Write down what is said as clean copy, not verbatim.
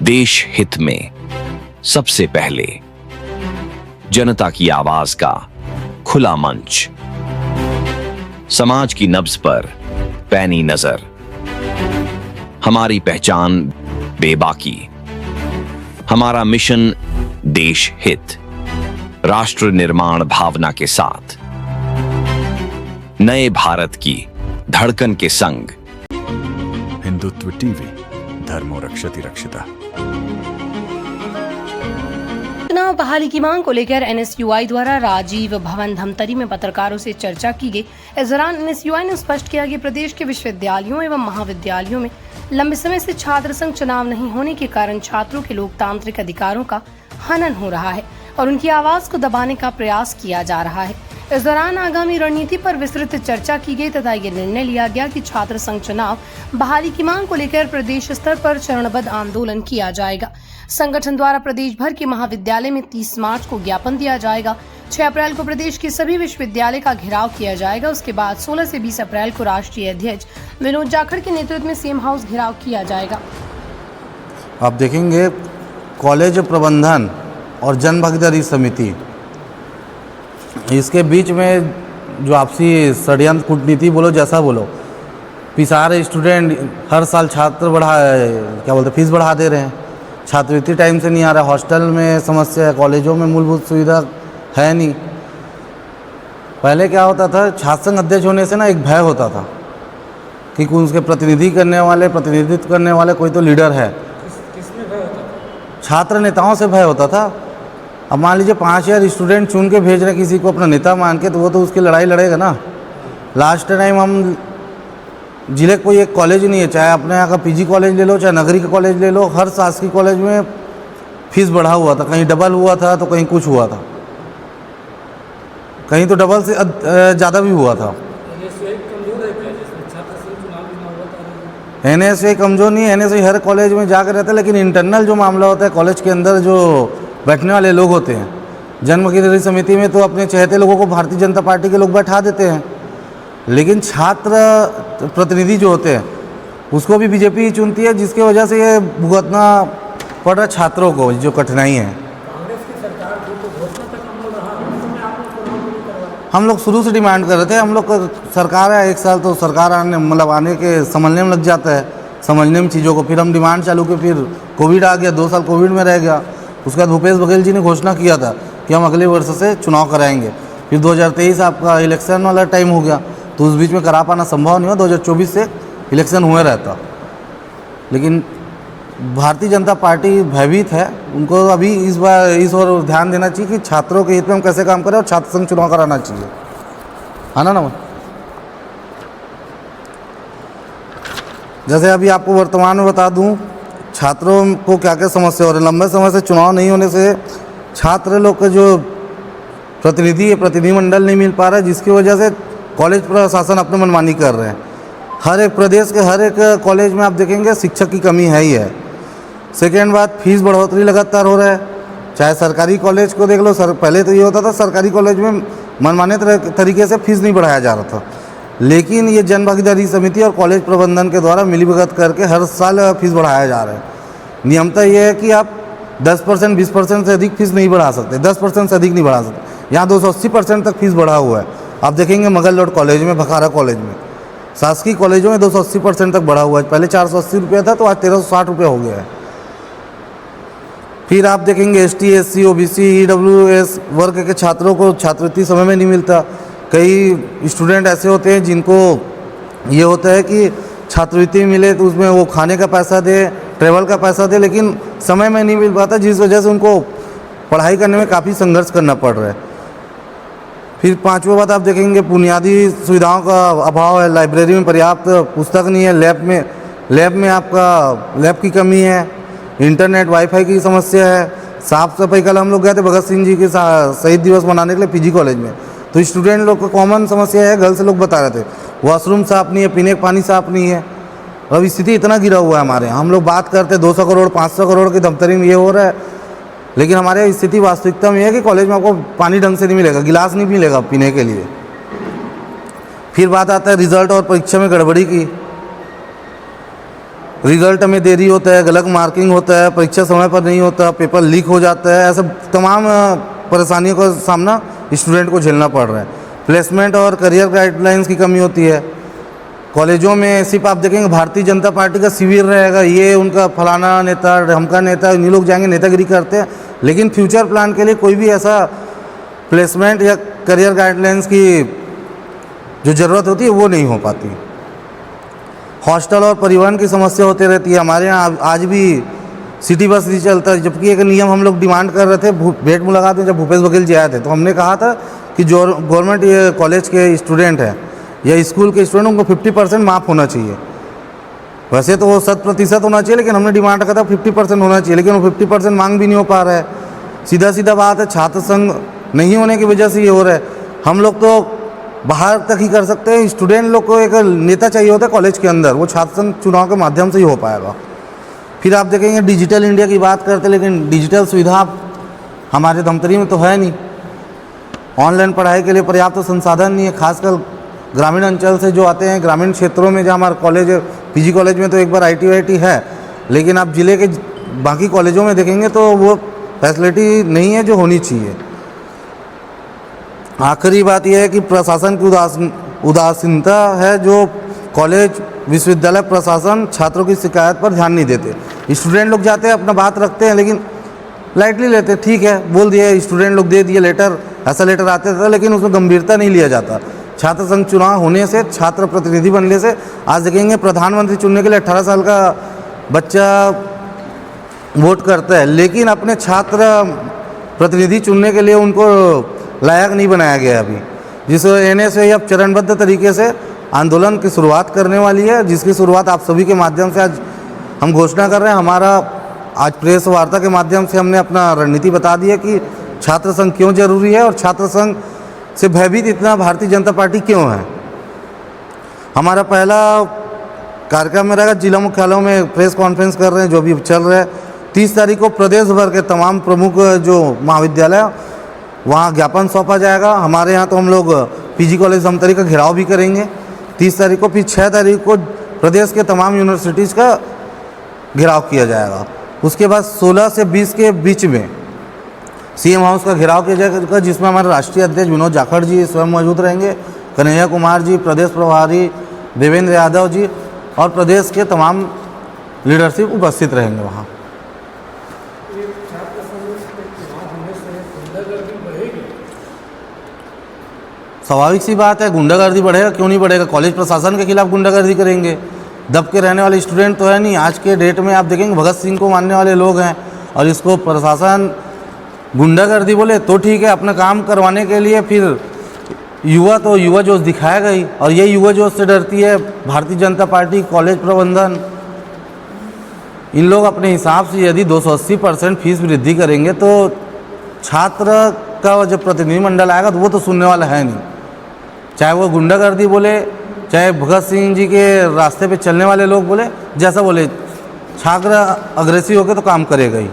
देश हित में सबसे पहले जनता की आवाज का खुला मंच, समाज की नब्ज पर पैनी नजर, हमारी पहचान बेबाकी, हमारा मिशन देश हित, राष्ट्र निर्माण भावना के साथ नए भारत की धड़कन के संग। हिंदुत्व टीवी, धर्मो रक्षति रक्षिता। चुनाव बहाली की मांग को लेकर एनएसयूआई द्वारा राजीव भवन धमतरी में पत्रकारों से चर्चा की गई। इस दौरान एनएसयूआई ने स्पष्ट किया कि प्रदेश के विश्वविद्यालयों एवं महाविद्यालयों में लंबे समय से छात्र संघ चुनाव नहीं होने के कारण छात्रों के लोकतांत्रिक अधिकारों का हनन हो रहा है और उनकी आवाज को दबाने का प्रयास किया जा रहा है। इस दौरान आगामी रणनीति पर विस्तृत चर्चा की गई तथा ये निर्णय लिया गया कि छात्र संघ चुनाव बहाली की मांग को लेकर प्रदेश स्तर पर चरणबद्ध आंदोलन किया जाएगा। संगठन द्वारा प्रदेश भर के महाविद्यालय में 30 मार्च को ज्ञापन दिया जाएगा। 6 अप्रैल को प्रदेश के सभी विश्वविद्यालय का घेराव किया जाएगा। उसके बाद 16 से 20 अप्रैल को राष्ट्रीय अध्यक्ष विनोद जाखड़ के नेतृत्व में सीएम हाउस घेराव किया जाएगा। आप देखेंगे कॉलेज प्रबंधन और जन भागीदारी समिति, इसके बीच में जो आपसी षड्यंत्र कूटनीति बोलो जैसा बोलो, पिसार स्टूडेंट हर साल फीस बढ़ा दे रहे हैं, छात्रवृत्ति टाइम से नहीं आ रहा, हॉस्टल में समस्या है, कॉलेजों में मूलभूत सुविधा है नहीं। पहले क्या होता था, छात्र संघ अध्यक्ष होने से ना एक भय होता था कि उसके प्रतिनिधित्व करने वाले कोई तो लीडर है। किसमें भय होता था? छात्र नेताओं से भय होता था। अब मान लीजिए 5000 स्टूडेंट चुन के भेज रहे हैं किसी को अपना नेता मान के, तो वो तो उसकी लड़ाई लड़ेगा ना। लास्ट टाइम हम जिले कोई एक कॉलेज नहीं है, चाहे अपने यहाँ का पीजी कॉलेज ले लो, चाहे नगरी का कॉलेज ले लो, हर शासकीय कॉलेज में फीस बढ़ा हुआ था, कहीं डबल हुआ था तो कहीं कुछ हुआ था, कहीं तो डबल से ज़्यादा भी हुआ था। एनएसयूआई कमज़ोर नहीं है, एनएसयूआई हर कॉलेज में जाकर रहता है, लेकिन इंटरनल जो मामला होता है कॉलेज के अंदर जो बैठने वाले लोग होते हैं, जन भागीदारी समिति में तो अपने चहेते लोगों को भारतीय जनता पार्टी के लोग बैठा देते हैं, लेकिन छात्र प्रतिनिधि जो होते हैं उसको भी बीजेपी ही चुनती है, जिसकी वजह से ये भुगतना पड़ रहा छात्रों को जो कठिनाई है। कांग्रेस की सरकार तो घोषणा तक अमल रहा, उस समय आपने चुनाव नहीं करवाया। हम लोग शुरू से डिमांड कर रहे थे, हम लोग सरकार है 1 साल तो सरकार आने के समझने में लग जाता है, समझने में चीज़ों को, फिर हम डिमांड चालू के, फिर कोविड आ गया, 2 साल कोविड में रह गया। उसके बाद भूपेश बघेल जी ने घोषणा किया था कि हम अगले वर्ष से चुनाव कराएंगे, फिर 2023 आपका इलेक्शन वाला टाइम हो गया, तो उस बीच में करा पाना संभव नहीं हुआ। 2024 से इलेक्शन हुए रहता, लेकिन भारतीय जनता पार्टी भयभीत है। उनको अभी इस ओर ध्यान देना चाहिए कि छात्रों के हित में हम कैसे काम करें और छात्र संघ चुनाव कराना चाहिए, है ना। जैसे अभी आपको वर्तमान में बता दूं, छात्रों को क्या क्या समस्या हो रही है। लंबे समय से चुनाव नहीं होने से छात्र लोग का जो प्रतिनिधिमंडल नहीं मिल पा रहा है, जिसकी वजह से कॉलेज प्रशासन अपने मनमानी कर रहे हैं। हर एक प्रदेश के हर एक कॉलेज में आप देखेंगे शिक्षक की कमी है ही है। सेकेंड बात, फीस बढ़ोतरी लगातार हो रहा है, चाहे सरकारी कॉलेज को देख लो। पहले तो ये होता था सरकारी कॉलेज में मनमाने तरीके से फीस नहीं बढ़ाया जा रहा था, लेकिन ये जन भागीदारी समिति और कॉलेज प्रबंधन के द्वारा मिलीभगत करके हर साल फीस बढ़ाया जा रहा है। नियमता ये है कि आप 10% 20% से अधिक फीस नहीं बढ़ा सकते, 10% से अधिक नहीं बढ़ा सकते। यहाँ 280% तक फीस बढ़ा हुआ है। आप देखेंगे मगल रोड कॉलेज में, भखारा कॉलेज में, शासकीय कॉलेजों में 280% तक बढ़ा हुआ है। पहले 480 रुपया था, तो आज 1360 रुपये हो गया है। फिर आप देखेंगे ST SC OBC EWS वर्ग के छात्रों को छात्रवृत्ति समय में नहीं मिलता। कई स्टूडेंट ऐसे होते हैं जिनको ये होता है कि छात्रवृत्ति मिले तो उसमें वो खाने का पैसा दे, ट्रैवल का पैसा दे, लेकिन समय में नहीं मिल पाता, जिस वजह से उनको पढ़ाई करने में काफ़ी संघर्ष करना पड़ रहा है। फिर 5वां बात आप देखेंगे बुनियादी सुविधाओं का अभाव है। लाइब्रेरी में पर्याप्त पुस्तक नहीं है, लैब में आपका लैब की कमी है, इंटरनेट वाईफाई की समस्या है। साफ़ सफाई, कल हम लोग गए थे भगत सिंह जी के शहीद दिवस मनाने के लिए पीजी कॉलेज में, तो स्टूडेंट लोग को कॉमन समस्या है, गर्ल्स लोग बता रहे थे वॉशरूम साफ़ नहीं है, पीने का पानी साफ़ नहीं है। अब स्थिति इतना गिरा हुआ है हमारे यहाँ। हम लोग बात करते 200 करोड़ 500 करोड़ की धमतरी में ये हो रहा है, लेकिन हमारे स्थिति वास्तविकता में है कि कॉलेज में आपको पानी ढंग से नहीं मिलेगा, गिलास नहीं मिलेगा पीने के लिए। फिर बात आता है रिजल्ट और परीक्षा में गड़बड़ी की। रिजल्ट में देरी होता है, गलत मार्किंग होता है, परीक्षा समय पर नहीं होता, पेपर लीक हो जाता है, ऐसे तमाम परेशानियों का सामना स्टूडेंट को झेलना पड़ रहा है। प्लेसमेंट और करियर गाइडलाइंस की कमी होती है। कॉलेजों में सिर्फ आप देखेंगे भारतीय जनता पार्टी का शिविर रहेगा, ये उनका फलाना नेता, ढमका नेता, इन्हीं लोग जाएंगे नेतागिरी करते हैं, लेकिन फ्यूचर प्लान के लिए कोई भी ऐसा प्लेसमेंट या करियर गाइडलाइंस की जो ज़रूरत होती है वो नहीं हो पाती। हॉस्टल और परिवहन की समस्या होती रहती है। हमारे यहाँ आज भी सिटी बस नहीं चलता, जबकि एक नियम हम लोग डिमांड कर रहे थे भेंट मुलाकात में जब भूपेश बघेल जी आए थे, तो हमने कहा था कि जो गवर्नमेंट ये कॉलेज के स्टूडेंट हैं या स्कूल के स्टूडेंट उनको 50% माफ़ होना चाहिए। वैसे तो वो 100% होना चाहिए, लेकिन हमने डिमांड रखा था 50% होना चाहिए, लेकिन वो 50% मांग भी नहीं हो पा रहा है। सीधा बात है, छात्र संघ नहीं होने की वजह से ये हो रहा है। हम लोग तो बाहर तक ही कर सकते हैं, स्टूडेंट लोग को एक नेता चाहिए होता है कॉलेज के अंदर, वो छात्र संघ चुनाव के माध्यम से ही हो पाएगा। फिर आप देखेंगे डिजिटल इंडिया की बात करते हैं, लेकिन डिजिटल सुविधा हमारे धमतरी में तो है नहीं। ऑनलाइन पढ़ाई के लिए पर्याप्त तो संसाधन नहीं है, खासकर ग्रामीण अंचल से जो आते हैं, ग्रामीण क्षेत्रों में जहाँ हमारा कॉलेज पीजी कॉलेज में तो एक बार IT है, लेकिन आप ज़िले के बाकी कॉलेजों में देखेंगे तो वो फैसिलिटी नहीं है जो होनी चाहिए। आखिरी बात यह है कि प्रशासन की उदासीनता है, जो कॉलेज विश्वविद्यालय प्रशासन छात्रों की शिकायत पर ध्यान नहीं देते। स्टूडेंट लोग जाते हैं, अपना बात रखते हैं, लेकिन लाइटली लेते हैं, ठीक है बोल दिए, स्टूडेंट लोग दे दिए लेटर, ऐसा लेटर आते थे, लेकिन उसमें गंभीरता नहीं लिया जाता। छात्र संघ चुनाव होने से, छात्र प्रतिनिधि बनने से, आज देखेंगे प्रधानमंत्री चुनने के लिए 18 साल का बच्चा वोट करता है, लेकिन अपने छात्र प्रतिनिधि चुनने के लिए उनको लायक नहीं बनाया गया अभी। जिस NSU अब चरणबद्ध तरीके से आंदोलन की शुरुआत करने वाली है, जिसकी शुरुआत आप सभी के माध्यम से आज हम घोषणा कर रहे हैं। हमारा आज प्रेस वार्ता के माध्यम से हमने अपना रणनीति बता दी है कि छात्र संघ क्यों जरूरी है और छात्र संघ से भयभीत इतना भारतीय जनता पार्टी क्यों है। हमारा पहला कार्यक्रम में रहेगा, जिला मुख्यालयों में प्रेस कॉन्फ्रेंस कर रहे हैं जो भी चल रहा है। 30 तारीख को प्रदेश भर के तमाम प्रमुख जो महाविद्यालय वहाँ ज्ञापन सौंपा जाएगा। हमारे यहाँ तो हम लोग पीजी कॉलेज धमतरी का घेराव भी करेंगे 30 तारीख को। फिर 6 तारीख को प्रदेश के तमाम यूनिवर्सिटीज़ का घेराव किया जाएगा। उसके बाद 16 से 20 के बीच में CM हाउस का घेराव किया जाएगा, जिसमें हमारे राष्ट्रीय अध्यक्ष विनोद जाखड़ जी स्वयं मौजूद रहेंगे, कन्हैया कुमार जी, प्रदेश प्रभारी देवेंद्र यादव जी और प्रदेश के तमाम लीडरशिप उपस्थित रहेंगे वहाँ। छात्र संघ के चुनाव होने से गुंडागर्दी बढ़ेगी? स्वाभाविक सी बात है, गुंडागर्दी बढ़ेगा, क्यों नहीं बढ़ेगा। कॉलेज प्रशासन के खिलाफ गुंडागर्दी करेंगे, दब के रहने वाले स्टूडेंट तो है नहीं। आज के डेट में आप देखेंगे भगत सिंह को मानने वाले लोग हैं, और इसको प्रशासन गुंडागर्दी बोले तो ठीक है। अपना काम करवाने के लिए फिर युवा तो युवा जोश दिखाएगा ही, और ये युवा जोश से डरती है भारतीय जनता पार्टी, कॉलेज प्रबंधन। इन लोग अपने हिसाब से यदि 280% फीस वृद्धि करेंगे तो छात्र का जब प्रतिनिधिमंडल आएगा तो वो तो सुनने वाला है नहीं। चाहे वो गुंडागर्दी बोले, चाहे भगत सिंह जी के रास्ते पे चलने वाले लोग बोले, जैसा बोले, छात्र अग्रेसिव होकर तो काम करेगा ही।